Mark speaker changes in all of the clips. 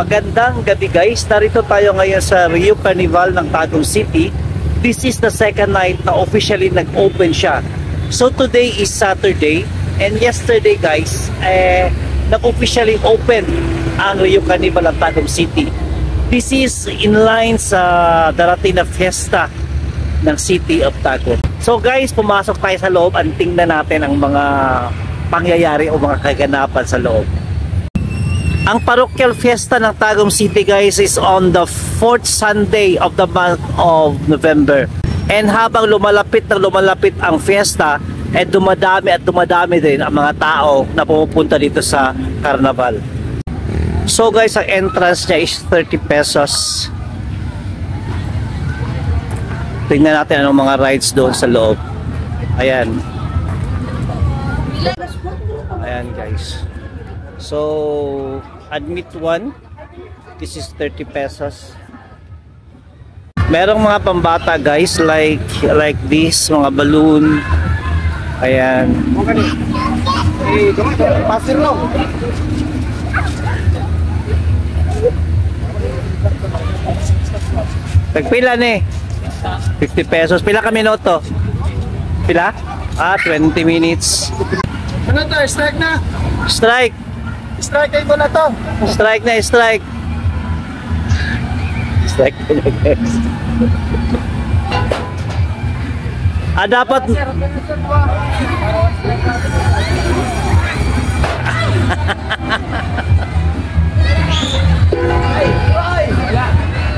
Speaker 1: Magandang gabi guys, narito tayo ngayon sa Rio Carnival ng Tagum City. This is the second night na officially nag-open siya. So today is Saturday and yesterday guys, nag-officially open ang Rio Carnival ng Tagum City. This is in line sa darating na fiesta ng City of Tagum. So guys, pumasok tayo sa loob at tingnan natin ang mga pangyayari o mga kaganapan sa loob. Ang parochial fiesta ng Tagum City guys is on the 4th Sunday of the month of November. And habang lumalapit ang fiesta, dumadami at dumadami din ang mga tao na pumupunta dito sa carnival. So guys, ang entrance niya is 30 pesos. Tingnan natin anong mga rides doon sa loob. Ayan. Ayan guys. So, admit 1. This is 30 pesos. Merong mga pambata guys, like this, mga balloon. Ayan. Pasir lang. Tagpila ni 50 pesos. Pila ka minuto? Pila? 20 minutes.
Speaker 2: Ano to? Strike na?
Speaker 1: Strike.
Speaker 2: Strike kayo na to.
Speaker 1: Strike na, strike. Strike na guys. Dapat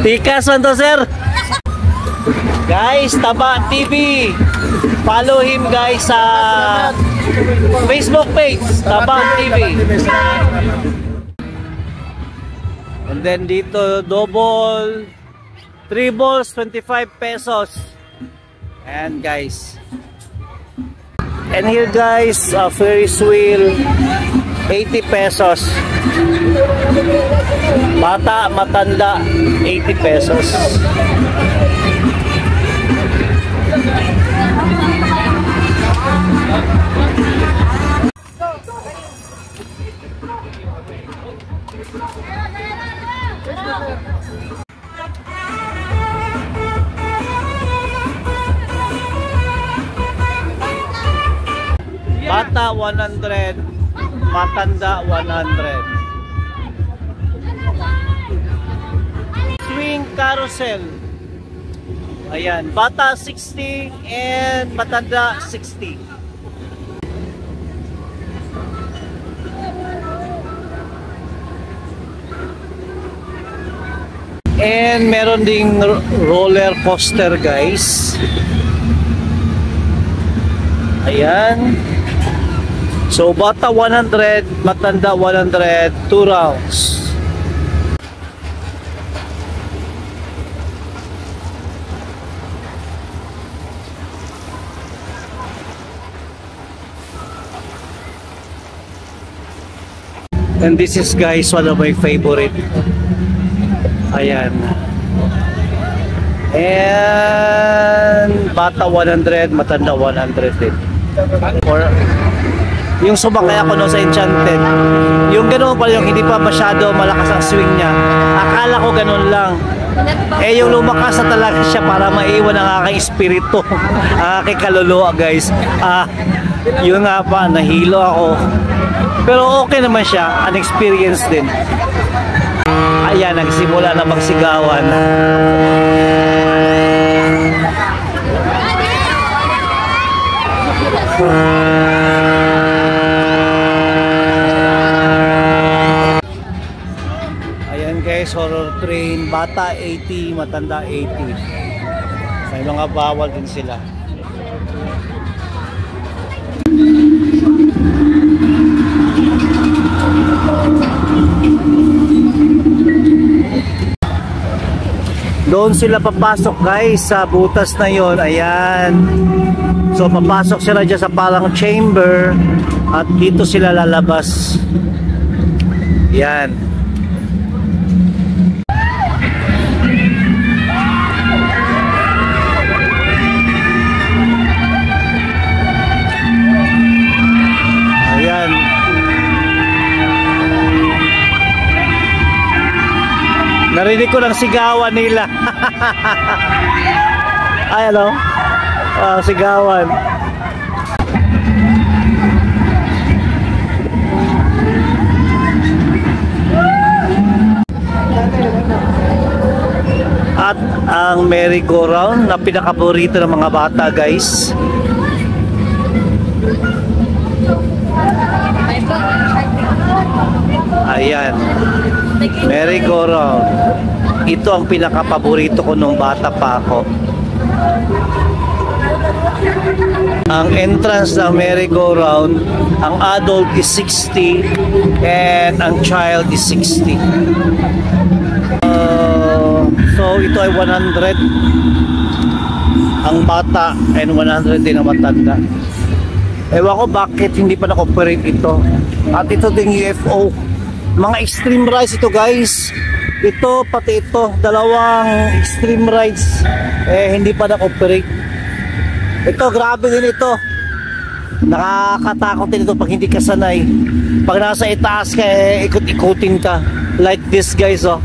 Speaker 1: Tikas man to sir. Guys, Taba TV. Follow him guys sa Facebook page, Taba TV. And then dito double 3 balls 25 pesos. And guys. And here guys, Ferris wheel 80 pesos. Bata, matanda 80 pesos. Bata 100, matanda 100. Swing carousel. Ayan, bata 60 and matanda 60. And meron ding roller coaster guys. Ayan. So bata 100, matanda 100, 2 rounds. And this is guys one of my favorite. Ayan. And bata 100, matanda 100 din. Or yung sumakay ako no sa Enchanted, yung ganoon pa, yung hindi pa masyado malakas ang swing niya, akala ko ganoon lang, yung lumakas na talaga siya para maiwan ang aking espiritu, ang aking kaluluwa guys. Yun nga pa, nahilo ako, pero okay naman siya, an experience din. Ayan, nagsimula na magsigawan. Guys, horror train, bata 80, matanda 80. May mga bawal din sila. Doon sila papasok guys sa butas na yon. Ayan. So papasok sila dyan sa parang chamber at dito sila lalabas. Yan. Narinig ko ng sigawan nila. Ay, ano? Sigawan. At ang merry-go-round na pinakapaborito ng mga bata, guys. Ayan, merry-go-round. Ito ang pinakapaborito ko nung bata pa ako. Ang entrance ng merry-go-round, ang adult is 60 and ang child is 60. So ito ay 100 ang bata and 100 din ang matanda. Ewan ko bakit hindi pa na-operate ito. At ito ding UFO. Mga extreme rides ito, guys. Ito, pati ito, dalawang extreme rides hindi pa na-operate. Ito, grabe din ito. Nakakatakot din ito pag hindi ka sanay. Pag nasa itaas ka, ikot-ikutin ka. Like this, guys, oh.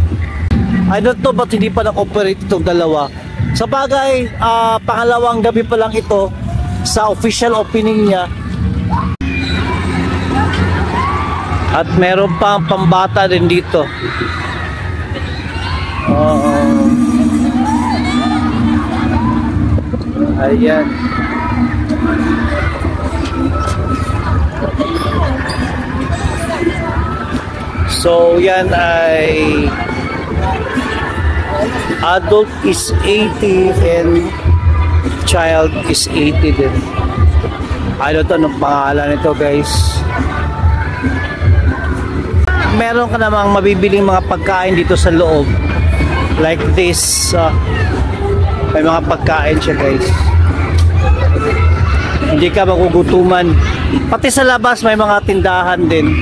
Speaker 1: I don't know ba't hindi pa na-operate itong dalawa. Sa bagay, pangalawang gabi pa lang ito sa official opening niya. At meron pa ang pambata din dito. Ayan. So yan ay adult is 80 and child is 80 din. I don't know anong pangalan nito, guys. Meron ka namang mabibiling mga pagkain dito sa loob. Like this. May mga pagkain siya, guys. Hindi ka magugutuman. Pati sa labas may mga tindahan din.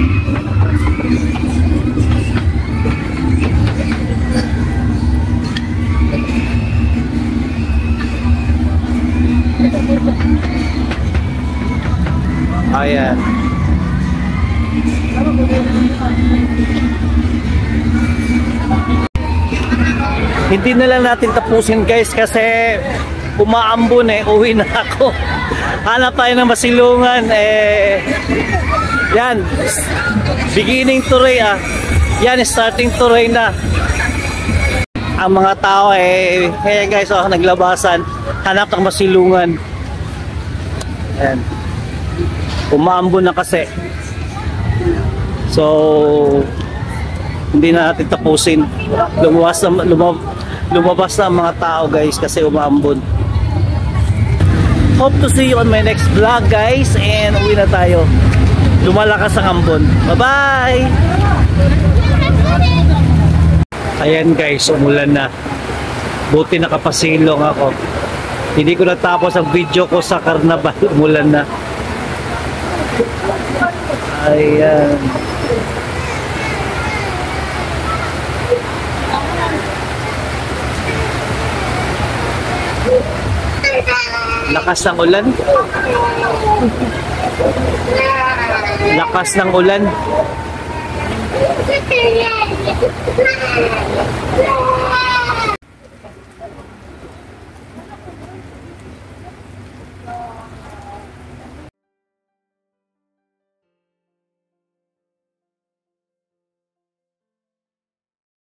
Speaker 1: Ayan. Hindi na lang natin tapusin, guys, kasi umaambon uwi na ako. Hanap tayo ng masilungan yan, beginning to rain yan, starting to rain na ang mga tao kaya guys, naglabasan, hanap ng masilungan. Yan, umaambon na kasi. So hindi na natin tapusin. Lumabas na ang mga tao, guys, kasi umaambon. Hope to see you on my next vlog, guys, and uwi na tayo. Lumalakas ang ambon. Bye bye. Ayan, guys, umulan na. Buti nakapasilong ako. Hindi ko natapos ang video ko sa Carnaval. Umulan na. Ayan. Lakas ng ulan. Lakas ng ulan.